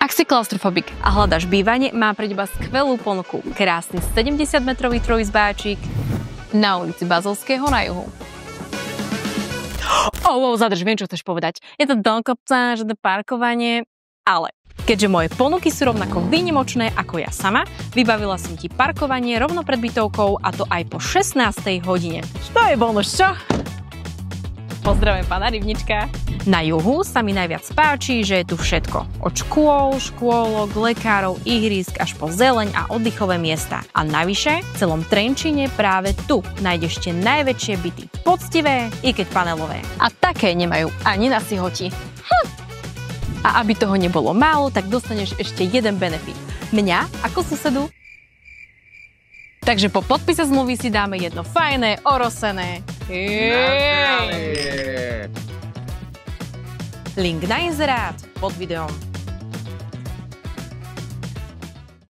Ak si klaustrofobik a hľadaš bývanie, má pre teba skvelú ponuku. Krásny 70-metrový trojizbáčik na ulici Bazilského na juhu. Zadrž, viem, čo chceš povedať. Je to do kopca, že to parkovanie, ale keďže moje ponuky sú rovnako výnimočné ako ja sama, vybavila som ti parkovanie rovno pred bytovkou a to aj po 16. hodine. To je bonus, čo? Pozdravujem pána Rybnička. Na juhu sa mi najviac páči, že je tu všetko. Od škôl, škôlok, lekárov, ihrisk až po zeleň a oddychové miesta. A navyše, v celom Trenčíne práve tu nájdeš tie najväčšie byty. Poctivé, i keď panelové. A také nemajú ani na Sihoti. A aby toho nebolo málo, tak dostaneš ešte jeden benefit. Mňa ako susedu. Takže po podpise zmluvy si dáme jedno fajné, orosené. Link na inzerát pod videom.